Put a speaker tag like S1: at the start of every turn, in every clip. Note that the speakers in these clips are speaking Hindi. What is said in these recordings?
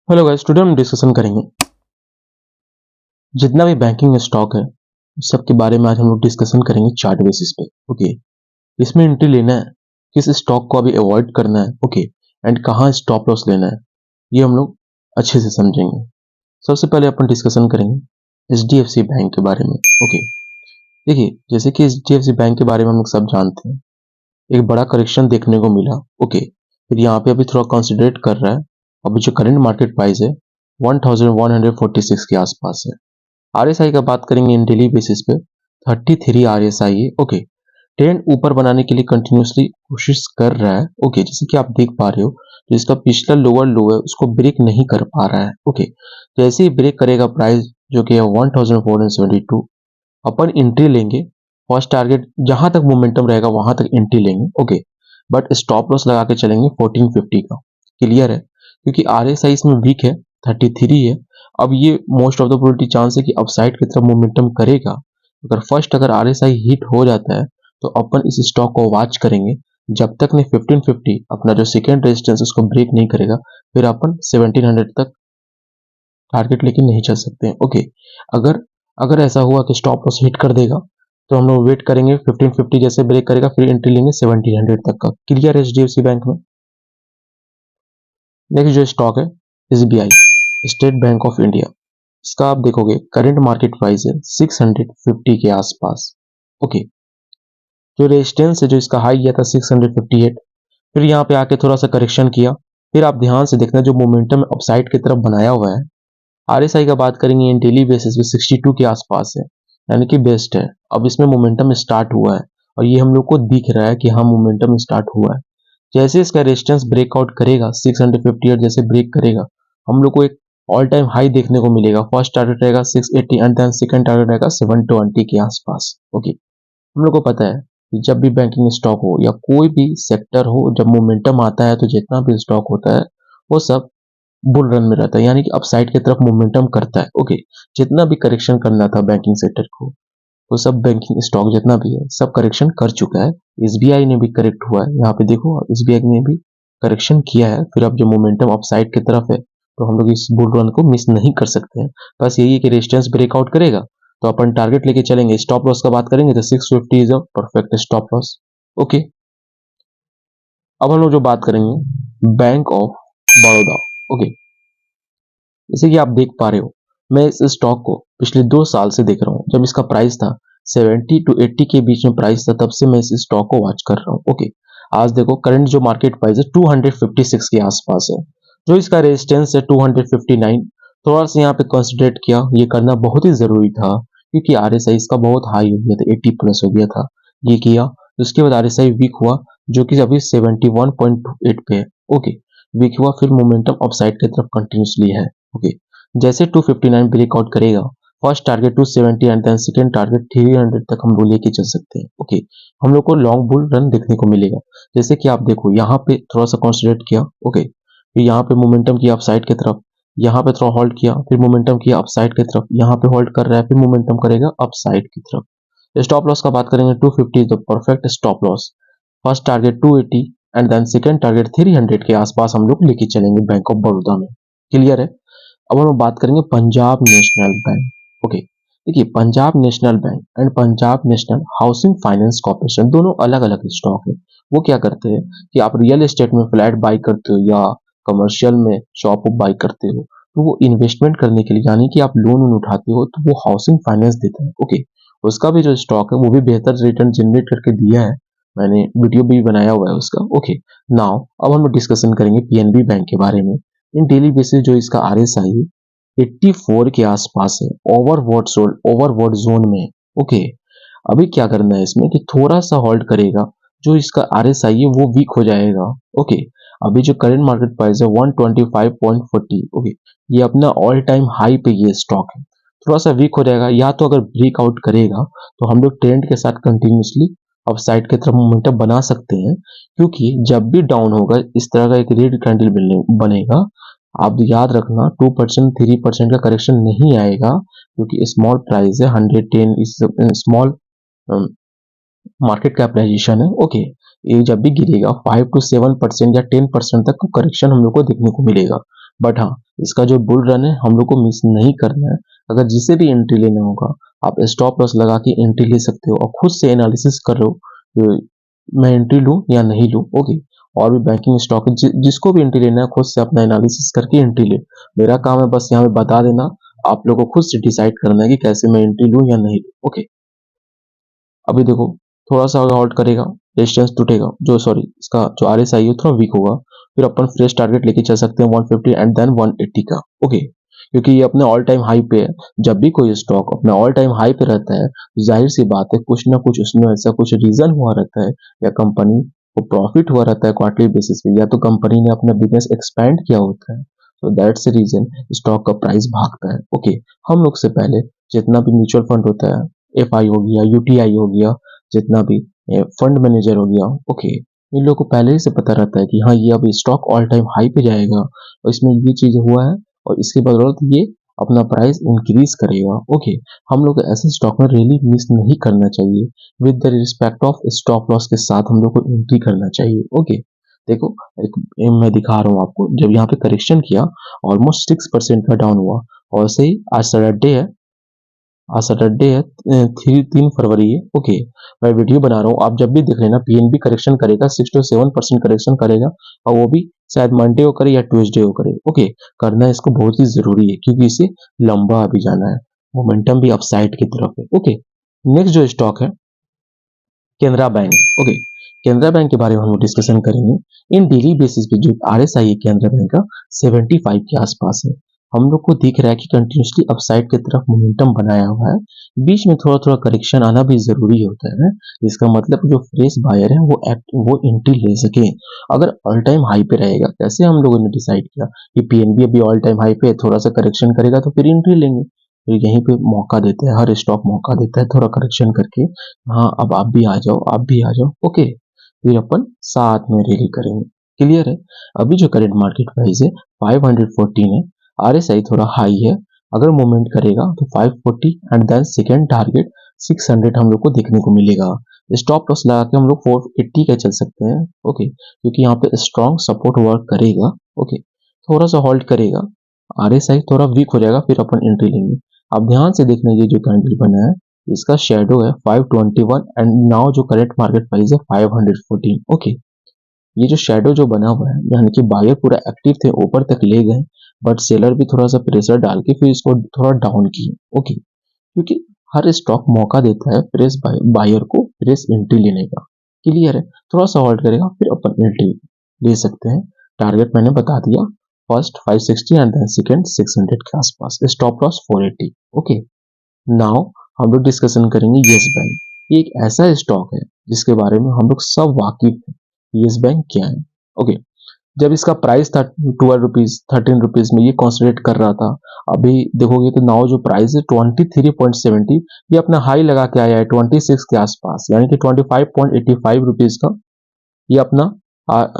S1: हेलो गाइस, टुडे हम डिस्कशन करेंगे जितना भी बैंकिंग स्टॉक है उस सब के बारे में। आज हम लोग डिस्कशन करेंगे चार्ट बेसिस पे। ओके, इसमें एंट्री लेना है, किस स्टॉक को अभी अवॉइड करना है, ओके, एंड कहाँ स्टॉप लॉस लेना है, ये हम लोग अच्छे से समझेंगे। सबसे पहले अपन डिस्कशन करेंगे एचडीएफसी बैंक के बारे में। ओके, देखिए, जैसे कि एचडीएफसी बैंक के बारे में हम लोग सब जानते हैं, एक बड़ा करेक्शन देखने को मिला। ओके, फिर यहाँ पे अभी थोड़ा कंसिडरेट कर रहा है। अभी जो करंट मार्केट प्राइस है 1146 के आसपास है। आरएसआई का बात करेंगे इन डेली बेसिस पे 33 आरएसआई है। ओके, ट्रेंड ऊपर बनाने के लिए कंटिन्यूसली कोशिश कर रहा है। ओके, जैसे कि आप देख पा रहे हो, जो इसका पिछला लोअर लो है उसको ब्रेक नहीं कर पा रहा है। ओके, तो ऐसे ही ब्रेक करेगा प्राइस जो कि है 1472, अपन एंट्री लेंगे। फर्स्ट टारगेट जहां तक मोमेंटम रहेगा वहां तक एंट्री लेंगे। ओके, बट स्टॉप लॉस लगा के चलेंगे 1450 का। क्लियर है, क्योंकि आरएसआई इसमें वीक है, 33 है। अब ये most of the probability chance है कि अपसाइड की तरफ मोमेंटम करेगा। अगर आरएसआई हिट हो जाता है तो अपन इस स्टॉक को वॉच करेंगे जब तक नहीं 1550 अपना जो सेकेंड रेजिस्टेंस उसको ब्रेक नहीं करेगा, फिर अपन 1700 तक टारगेट लेके नहीं चल सकते हैं। ओके, अगर अगर ऐसा हुआ कि स्टॉप लॉस हिट कर देगा तो हम लोग वेट करेंगे, 1550 जैसे ब्रेक करेगा फिर एंट्री लेंगे 1700 तक का। क्लियर है एचडीएफसी बैंक में। नेक्स्ट जो स्टॉक है SBI, state bank of India. इसका आप देखोगे करंट मार्केट प्राइस है 650 के आसपास। ओके, जो रेजिस्टेंस है जो इसका हाई गया था 658, फिर यहाँ पे आके थोड़ा सा करेक्शन किया। फिर आप ध्यान से देखना जो मोमेंटम अपसाइड की तरफ बनाया हुआ है। आरएसआई का बात करेंगे इन डेली बेसिस पे 62 के आसपास है, यानी कि बेस्ट है। अब इसमें मोमेंटम स्टार्ट हुआ है और ये हम लोग को दिख रहा है कि हाँ मोमेंटम स्टार्ट हुआ है। जैसे इसका रेजिस्टेंस ब्रेकआउट करेगा 658 जैसे ब्रेक करेगा, हम लोग को एक ऑल टाइम हाई देखने को मिलेगा। फर्स्ट टारगेट रहेगा 680 एंड देन सेकंड टारगेट रहेगा 720 के आसपास। ओके, हम लोग को पता है कि जब भी बैंकिंग स्टॉक हो या कोई भी सेक्टर हो, जब मोमेंटम आता है तो जितना भी स्टॉक होता है वो सब बुल रन में रहता है, यानी कि अपसाइड की तरफ मोमेंटम करता है। ओके, जितना भी करेक्शन करना था बैंकिंग सेक्टर को, वो सब बैंकिंग स्टॉक जितना भी है सब करेक्शन कर चुका है। एसबीआई ने भी करेक्ट हुआ है, यहाँ पे देखो एसबीआई ने भी करेक्शन किया है। फिर अब जो मोमेंटम अपसाइड की तरफ है तो हम लोग इस बुल रन को मिस नहीं कर सकते हैं। बस यही है कि रेजिस्टेंस ब्रेकआउट करेगा तो अपन टारगेट लेके चलेंगे। स्टॉप लॉस का बात करेंगे तो 650 is a perfect stop loss. Okay, अब हम लोग जो बात करेंगे बैंक ऑफ बड़ौदा। ओके, जैसे कि आप देख पा रहे हो, मैं इस स्टॉक को पिछले 2 साल से देख रहा हूँ। जब इसका प्राइस था 70 टू 80 के बीच में प्राइस था, तब से मैं इस स्टॉक को वॉच कर रहा हूँ। ओके, आज देखो करंट जो मार्केट प्राइस है 256 के आसपास है। जो इसका रेजिस्टेंस है 259, थोड़ा सा यहाँ पे कंसिडरेट किया, ये करना बहुत ही जरूरी था क्योंकि आरएसआई इसका बहुत हाई हो गया था, 80 प्लस हो गया था। ये किया, उसके बाद आरएसआई वीक हुआ जो कि अभी 71.28 पे है। ओके, वीक हुआ, फिर मोमेंटम अपसाइड की तरफ कंटिन्यूसली है। ओके, जैसे 259 ब्रेकआउट करेगा, first target 270 and then second target 300 तक हम लोग लेके चल सकते हैं। ओके, हम लोग को लॉन्ग बुल रन देखने को मिलेगा। जैसे कि आप देखो यहाँ पे थोड़ा सा कॉन्सेंट्रेट किया। ओके, फिर यहाँ पे मोमेंटम किया अपसाइड की तरफ, यहाँ पे थोड़ा होल्ड किया, फिर मोमेंटम किया अपसाइड की तरफ, यहाँ पे होल्ड कर रहा है, फिर मोमेंटम करेगा अपसाइड की तरफ। स्टॉप लॉस का बात करेंगे 250 is the perfect stop loss. First target 280 and then second target 300 के आसपास हम लोग लेके चलेंगे बैंक ऑफ बड़ौदा में। क्लियर है। अब हम बात करेंगे पंजाब नेशनल बैंक। ओके, देखिए Punjab national bank and Punjab national housing finance corporation दोनों अलग अलग स्टॉक है। वो क्या करते हैं कि आप रियल एस्टेट में फ्लैट बाई करते हो या कमर्शियल में शॉप बाई करते हो, तो वो इन्वेस्टमेंट करने के लिए, यानी कि आप लोन उठाते हो, तो वो हाउसिंग फाइनेंस देता है। ओके, उसका भी जो स्टॉक है वो भी बेहतर रिटर्न जनरेट करके दिया है। मैंने वीडियो भी बनाया हुआ है उसका। ओके, नाउ अब हम डिस्कशन करेंगे पीएनबी बैंक के बारे में। इन डेली बेसिस जो इसका आरएसआई है 84 के आसपास है, ओवरबॉट जोन में। ओके, अभी क्या करना है इसमें कि थोड़ा सा होल्ड करेगा, जो इसका आरएसआई है वो वीक हो जाएगा। ओके, अभी जो करंट मार्केट प्राइस है 125.40। ओके, ये अपना ऑल टाइम हाई पे ये स्टॉक है, थोड़ा सा वीक हो जाएगा। या तो अगर ब्रेकआउट करेगा तो हम लोग ट्रेंड के साथ कंटिन्यूसली अपसाइड की तरफ मोमेंटम बना सकते हैं, क्योंकि जब भी डाउन होगा इस तरह का एक रेड कैंडल बनेगा। आप याद रखना 2% 3% का करेक्शन नहीं आएगा, क्योंकि स्मॉल प्राइस है, 110 इस स्मॉल मार्केट कैपिटलाइजेशन है। ओके, ये जब भी गिरेगा 5 to 7% या 10% तक का करेक्शन हम लोग को देखने को मिलेगा। बट हाँ, इसका जो बुल रन है हम लोग को मिस नहीं करना है। अगर जिसे भी एंट्री लेना होगा आप स्टॉप लॉस लगा के एंट्री ले सकते हो और खुद से एनालिसिस कर लो मैं एंट्री लूं या नहीं लूं। ओके, और भी बैंकिंग स्टॉक जिसको भी एंट्री लेना है खुद से अपना एनालिसिस करके एंट्री ले। मेरा काम है बस यहाँ पे बता देना, आप लोगों को खुद से डिसाइड करना है कि कैसे मैं एंट्री लूं या नहीं लूं। ओके, अभी देखो थोड़ा सा होल्ड करेगा, रेजिस्टेंस टूटेगा, जो सॉरी इसका जो आरएसआई है थोड़ा वीक होगा, फिर अपन फ्रेश टारगेट लेके चल सकते हैं 150 एंड देन 180 का। ओके, क्योंकि ये अपने ऑल टाइम हाई पे है। जब भी कोई स्टॉक अपने ऑल टाइम हाई पे रहता है तो जाहिर सी बात है कुछ ना कुछ उसमें ऐसा कुछ रीजन हुआ रहता है, या कंपनी को प्रॉफिट हुआ रहता है क्वार्टरली बेसिस पे, या तो कंपनी ने अपना बिजनेस एक्सपेंड किया होता है। तो दैट्स द रीजन स्टॉक का प्राइस भागता है। ओके, हम लोग से पहले जितना भी म्यूचुअल फंड होता है, एफआई हो गया, यूटीआई हो गया, जितना भी फंड मैनेजर हो गया, ओके, इन लोगों को पहले ही से पता रहता है कि हाँ ये अब स्टॉक ऑल टाइम हाई पे जाएगा और इसमें ये चीज हुआ है और इसके बदौलत ये अपना प्राइस इंक्रीज करेगा। ओके, हम लोग को ऐसे स्टॉक में रियली मिस नहीं करना चाहिए। With the respect of stop loss के साथ हम लोग को एंट्री करना चाहिए। ओके, देखो मैं दिखा रहा हूँ आपको, जब यहाँ पे करेक्शन किया ऑलमोस्ट 6% का डाउन हुआ, और से ही आज सैटरडे है, आज सैटरडे है, 3 फरवरी है। ओके, मैं वीडियो बना रहा हूँ, आप जब भी देख लेना पीएनबी करेक्शन करेगा 6 to 7% करेक्शन करेगा, और वो भी शायद मंडे को करे या ट्यूसडे को करे। ओके, करना इसको बहुत ही जरूरी है क्योंकि इसे लंबा अभी जाना है, मोमेंटम भी अपसाइड की तरफ है। ओके, नेक्स्ट जो स्टॉक है Canara bank. Okay, Canara bank के बारे में हम डिस्कशन करेंगे। इन डेली बेसिस पे जो आरएसआई है केनरा बैंक का 75 के आसपास है। हम लोग को दिख रहा है कि कंटिन्यूसली अपसाइड की तरफ मोमेंटम बनाया हुआ है। बीच में थोड़ा थोड़ा करेक्शन आना भी जरूरी होता है, इसका मतलब जो फ्रेश बायर है वो एंट्री ले सके। अगर ऑल टाइम हाई पे रहेगा, कैसे हम लोगों ने डिसाइड किया कि पीएनबी अभी ऑल टाइम हाई पे थोड़ा सा करेक्शन करेगा तो फिर एंट्री लेंगे। तो यहीं पे मौका देते हैं, हर स्टॉक मौका देता है थोड़ा करेक्शन करके, हाँ अब आप भी आ जाओ, आप भी आ जाओ। ओके, फिर अपन साथ में रैली करेंगे। क्लियर है? अभी जो करंट मार्केट प्राइस है 514 है, आरएसआई थोड़ा हाई है, अगर मूवमेंट करेगा तो 540 एंड देन सेकेंड टारगेट 600 हम लोग को देखने को मिलेगा। स्टॉप लॉस लगा के हम लोग 480 का चल सकते हैं। ओके, क्योंकि यहाँ पे स्ट्रॉन्ग सपोर्ट वर्क करेगा। ओके, थोड़ा सा होल्ड करेगा, आरएसआई थोड़ा वीक हो जाएगा, फिर अपन एंट्री लेंगे। अब ध्यान से देखना, ये जो कैंडल बना है इसका शेडो है 521 एंड नाउ जो करेंट मार्केट प्राइस है 514। ओके, ये जो शेडो जो बना हुआ है यानी कि बायर पूरा एक्टिव थे, ऊपर तक ले गए, बट सेलर भी थोड़ा सा प्रेशर डाल के फिर इसको थोड़ा डाउन किए। ओके, क्योंकि हर स्टॉक मौका देता है प्रेस बायर को प्रेस एंट्री लेने का। क्लियर है? थोड़ा सा होल्ड करेगा फिर अपन एंट्री ले सकते हैं। टारगेट मैंने बता दिया, फर्स्ट 560 एंड देन सेकंड 600 के आसपास, स्टॉप लॉस 480। ओके, नाउ हम लोग डिस्कशन करेंगे यस बैंक। ये एक ऐसा स्टॉक है जिसके बारे में हम लोग सब वाकिफ हैं। यस बैंक क्या है? ओके, जब इसका प्राइस था 12 रुपीज 13 रुपीज में ये कॉन्सेंट्रेट कर रहा था, अभी देखोगे तो नाउ जो प्राइस है 23.70, ये अपना हाई लगा के आया है 26 के आसपास, यानी कि 25.85 रुपीज का ये अपना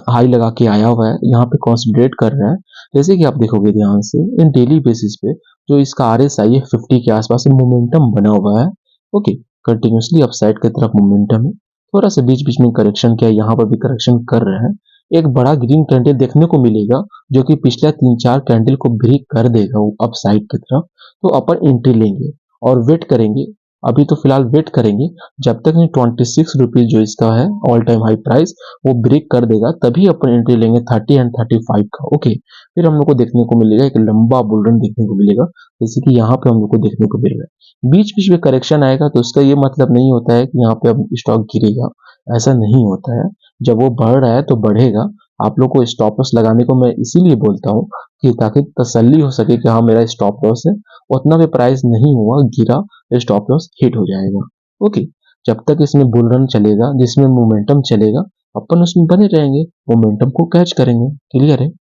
S1: हाई लगा के आया हुआ है, यहाँ पे कॉन्सेंट्रेट कर रहा है। जैसे कि आप देखोगे ध्यान से इन डेली बेसिस पे जो इसका आरएसआई है 50 के आसपास मोमेंटम बना हुआ है। ओके, कंटिन्यूसली अपसाइड की तरफ मोमेंटम है, थोड़ा सा बीच बीच में करेक्शन किया, यहाँ पर भी करेक्शन कर रहे हैं। एक बड़ा ग्रीन कैंडल देखने को मिलेगा जो कि पिछले 3-4 कैंडल को ब्रेक कर देगा वो अपसाइड की तरफ, तो अपन एंट्री लेंगे और वेट करेंगे। अभी तो फिलहाल वेट करेंगे जब तक नहीं 26 रुपीज जो इसका है ऑल टाइम हाई प्राइस वो ब्रेक कर देगा, तभी अपन एंट्री लेंगे 30 एंड 35 का। ओके, फिर हम लोग को देखने को मिलेगा एक लंबा बुल रन देखने को मिलेगा, जैसे कि यहाँ पे हम लोग को देखने को मिल रहा है। बीच बीच में करेक्शन आएगा तो उसका ये मतलब नहीं होता है कि यहाँ पे अब स्टॉक गिरेगा, ऐसा नहीं होता है। जब वो बढ़ रहा है तो बढ़ेगा। आप लोग को स्टॉप लॉस लगाने को मैं इसीलिए बोलता हूँ कि ताकि तसल्ली हो सके कि हाँ मेरा स्टॉप लॉस है, उतना भी प्राइस नहीं हुआ, गिरा, स्टॉप लॉस हिट हो जाएगा। ओके, जब तक इसमें बुल रन चलेगा, जिसमें मोमेंटम चलेगा, अपन उसमें बने रहेंगे, मोमेंटम को कैच करेंगे। क्लियर है?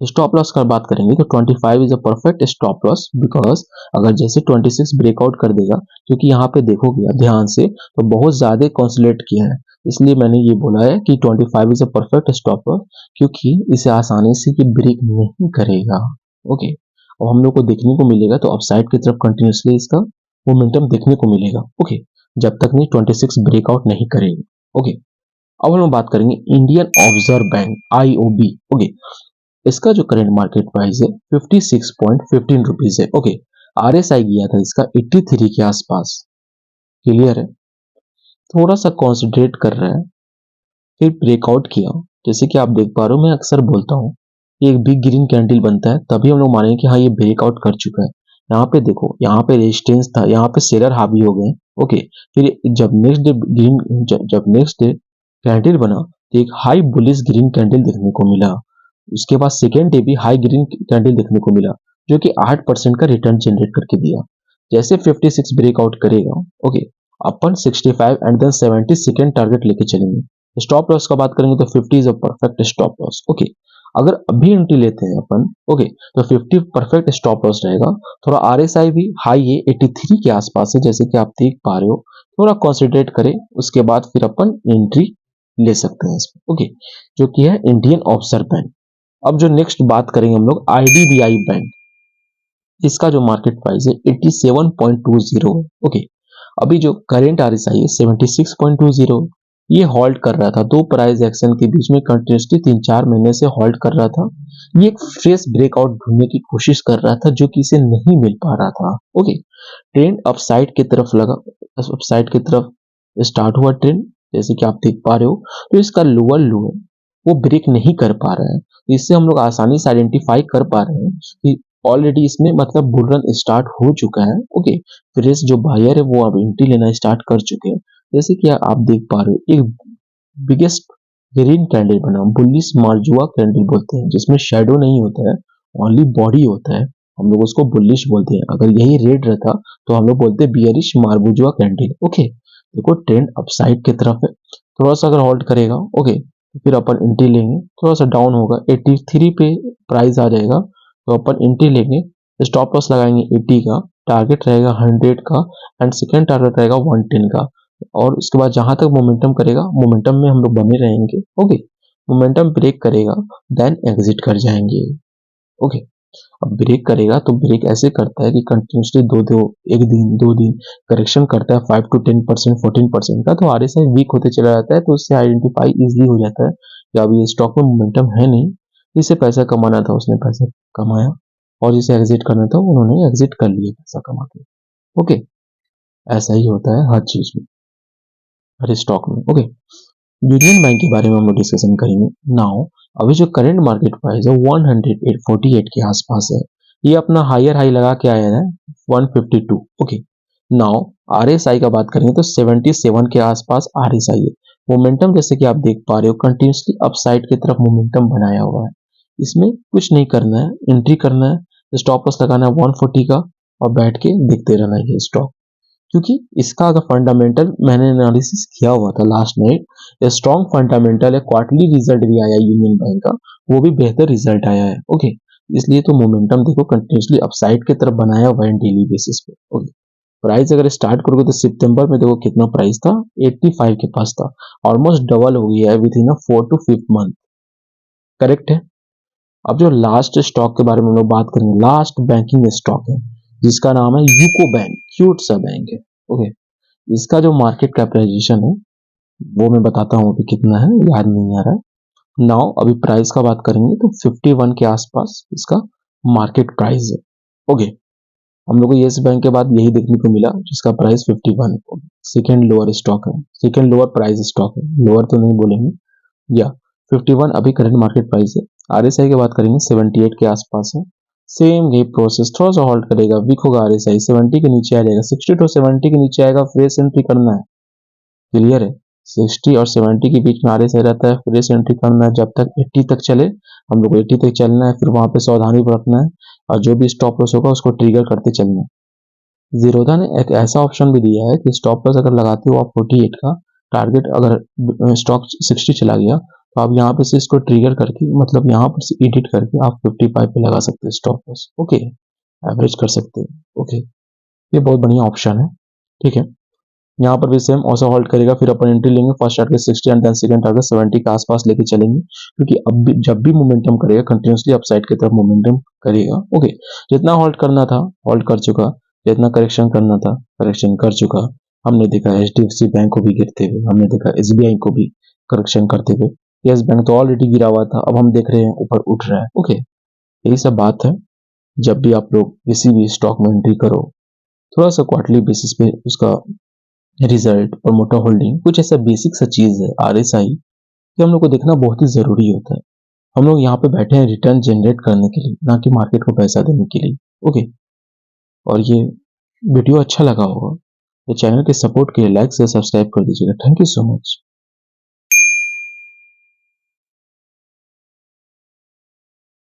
S1: स्टॉप लॉस का बात करेंगे तो 25 is a perfect stop loss, because अगर जैसे 26 ब्रेकआउट कर देगा, क्योंकि यहाँ पे देखोगे ध्यान से तो बहुत ज्यादा कॉन्सुलेट किया है, इसलिए मैंने ये बोला है कि 25 is a perfect stop loss, क्योंकि इसे आसानी से ये ब्रेक नहीं करेगा। ओके, और हम लोग को देखने को मिलेगा तो अपसाइड की तरफ कंटिन्यूसली इसका मोमेंटम देखने को मिलेगा। ओके, जब तक नहीं 26 ब्रेकआउट नहीं करेगा। ओके, अब हम बात करेंगे Indian observe bank, IOB. Okay, इसका जो करंट मार्केट प्राइस है 56.15 रुपीज है। ओके, RSI गया था इसका 83 के आसपास। क्लियर है? थोड़ा सा कॉन्सेंट्रेट कर रहा है, फिर ब्रेकआउट किया। जैसे कि आप देख पा रहे हो, मैं अक्सर बोलता हूँ ये एक बिग ग्रीन कैंडल बनता है तभी हम लोग मानेंगे कि हाँ ये ब्रेकआउट कर चुका है। यहाँ पे देखो, यहाँ पे रेजिस्टेंस था, यहाँ पे सेलर हावी हो गए। ओके, फिर जब नेक्स्ट डे ग्रीन जब नेक्स्ट डे कैंडल बना तो एक हाई बुलिश ग्रीन कैंडल देखने को मिला। उसके बाद सेकेंड डे भी हाई ग्रीन कैंडल देखने को मिला, जो कि 8% का रिटर्न जनरेट करके दिया। जैसे 56 ब्रेकआउट करेगा, ओके, अपन 65 एंड देन 70 सेकेंड टारगेट लेके चलेंगे। स्टॉप लॉस का बात करेंगे तो 50 is a perfect stop loss. Okay, अगर अभी एंट्री लेते हैं अपन, ओके, तो 50 परफेक्ट स्टॉप लॉस रहेगा। थोड़ा RSI भी हाई है, 83 के आसपास है, जैसे कि आप देख पा रहे हो। थोड़ा कंसिडरेट करें, उसके बाद फिर अपन एंट्री ले सकते हैं इसमें। ओके, जो कि है इंडियन ऑफशोर बैंक। अब जो नेक्स्ट बात करेंगे हम लोग IDBI बैंक। इसका जो मार्केट प्राइस है 87.20। ओके, अभी जो करेंट RSI है 76.20। ये होल्ड कर रहा था, दो प्राइस एक्शन के बीच में कंटिन्यूसली 3-4 महीने से होल्ड कर रहा था। ये एक फ्रेश ब्रेकआउट ढूंढने की कोशिश कर रहा था, जो कि इसे नहीं मिल पा रहा था। ओके, ट्रेंड अपसाइड की तरफ लगा, अपसाइड की तरफ स्टार्ट हुआ ट्रेंड, जैसे कि आप देख पा रहे हो। तो इसका लोअर लो है वो ब्रेक नहीं कर पा रहा है। तो इससे हम लोग आसानी से आइडेंटिफाई कर पा रहे हैं कि ऑलरेडी इसमें मतलब बुल रन स्टार्ट हो चुका है। ओके, फ्रेश जो बायर है वो अब एंट्री लेना स्टार्ट कर चुके हैं। जैसे कि आप देख पा रहे हो, एक बिगेस्ट ग्रीन कैंडल बना, बुलिश मार्जुआ कैंडल बोलते हैं, जिसमें शेडो नहीं होता है, ओनली बॉडी होता है। हम लोग उसको बुलिश बोलते हैं। अगर यही रेड रहता तो हम लोग बोलते बियरिश मार्बुजुआ कैंडल। ओके, देखो ट्रेंड अपसाइड की तरफ है, थोड़ा सा अगर होल्ड करेगा, ओके, तो फिर अपन एंट्री लेंगे। थोड़ा सा डाउन होगा, 83 पे प्राइस आ जाएगा, तो अपन एंट्री लेंगे। स्टॉप लॉस लगाएंगे 80 का, टारगेट रहेगा 100 का, एंड सेकेंड टारगेट रहेगा 110 का। और उसके बाद जहां तक मोमेंटम करेगा, मोमेंटम में हम लोग बने रहेंगे। ओके, मोमेंटम ब्रेक करेगा देन एग्जिट कर जाएंगे। ओके, अब ब्रेक करेगा तो ब्रेक ऐसे करता है कि कंटिन्यूसली दो दो एक दिन 2 दिन करेक्शन करता है 5 to 10%, 14% का। तो RSI वीक होते चला जाता है, तो उससे आइडेंटिफाई इजिली हो जाता है कि अब ये स्टॉक में मोमेंटम है नहीं। जिसे पैसा कमाना था उसने पैसा कमाया, और जिसे एग्जिट करना था उन्होंने एग्जिट कर लिया पैसा कमा के। ओके, ऐसा ही होता है हर चीज में, हर स्टॉक में। ओके, यूनियन बैंक के बारे में हम लोग डिस्कशन करेंगे नाउ। अभी जो करंट मार्केट प्राइस है 148 के आसपास है। ये अपना हायर हाई लगा के आया है 152। ओके, नाउ RSI का बात करेंगे तो 77 के आसपास RSI है। मोमेंटम जैसे कि आप देख पा रहे हो, कंटिन्यूसली अपसाइड की तरफ मोमेंटम बनाया हुआ है। इसमें कुछ नहीं करना है, एंट्री करना है, स्टॉप लॉस लगाना है 140 का, और बैठ के देखते रहना है ये स्टॉक। क्योंकि इसका अगर फंडामेंटल मैंने एनालिसिस किया हुआ था लास्ट नाइट, स्ट्रॉन्ग फंडामेंटल है, क्वार्टरली रिजल्ट भी आया यूनियन बैंक का, वो भी बेहतर रिजल्ट आया है। ओके, इसलिए तो मोमेंटम देखो कंटिन्यूसली अपसाइड की तरफ बनाया हुआ है डेली बेसिस पे। ओके, प्राइस अगर स्टार्ट करोगे तो सितंबर में देखो कितना प्राइस था, 85 के पास था। ऑलमोस्ट डबल हो गया है with in 4 to 5 month. Correct है? अब जो लास्ट स्टॉक के बारे में हम लोग बात करेंगे, लास्ट बैंकिंग स्टॉक है जिसका नाम है यूको बैंक, क्यूट सा बैंक है। ओके, इसका जो मार्केट कैपिटलाइजेशन है वो मैं बताता हूँ अभी कितना है, याद नहीं आ रहा है नाउ। अभी प्राइस का बात करेंगे तो 51 के आसपास इसका मार्केट प्राइस है। ओके, हम लोग को येस बैंक के बाद यही देखने को मिला जिसका प्राइस 51। सेकेंड लोअर स्टॉक है, सेकेंड लोअर प्राइस स्टॉक है, लोअर तो नहीं बोलेंगे, या 51 अभी करंट मार्केट प्राइस है। RSI की बात करेंगे 78 के आसपास है। सेम ये प्रोसेस, थोड़ा सा होल्ड करेगा, वीक होगा RSI, 70 के नीचे आ जाएगा, 60 to 70 के नीचे आएगा, फ्रेश एंट्री करना है। क्लियर है? 60 और 70 के बीच में RSI रहता है, फ्रेश एंट्री करना है। जब तक 80 तक चले, हम लोग को 80 तक चलना है, फिर वहां पे सावधानी बरतना है, और जो भी स्टॉप लॉस होगा उसको ट्रिगर करते चलना है। जीरोधा ने एक ऐसा ऑप्शन भी दिया है कि स्टॉप लॉस अगर लगाते हो आप 48 का, टारगेट अगर स्टॉक 60 चला गया, तो आप यहाँ पे से इसको ट्रिगर करके, मतलब यहाँ पर से एडिट करके आप 55 पे लगा सकते हैं स्टॉप लॉस। ओके, एवरेज कर सकते हैं। ओके, ये बहुत बढ़िया ऑप्शन है। ठीक है, यहाँ पर भी सेम ऐसा होल्ड करेगा, फिर अपन एंट्री लेंगे, first target 60 and then second target 70 के आसपास लेके चलेंगे। क्योंकि अब भी जब भी मोमेंटम करेगा कंटिन्यूसली अपसाइड की तरफ मोमेंटम करेगा। ओके, जितना होल्ड करना था होल्ड कर चुका, जितना करेक्शन करना था करेक्शन कर चुका। हमने देखा HDFC बैंक को भी गिरते हुए, हमने देखा SBI को भी करेक्शन करते हुए। यस बैंक तो ऑलरेडी गिरा हुआ था, अब हम देख रहे हैं ऊपर उठ रहा है। ओके, यही सब बात है। जब भी आप लोग किसी भी स्टॉक में एंट्री करो, थोड़ा सा क्वार्टरली बेसिस पे उसका रिजल्ट और मोटा होल्डिंग कुछ ऐसा बेसिक सा चीज है RSI कि हम लोग को देखना बहुत ही जरूरी होता है। हम लोग यहाँ पे बैठे हैं रिटर्न जनरेट करने के लिए, ना कि मार्केट को पैसा देने के लिए। ओके, और ये वीडियो अच्छा लगा होगा तो चैनल के सपोर्ट के लिए लाइक से सब्सक्राइब कर दीजिएगा। Thank you so much.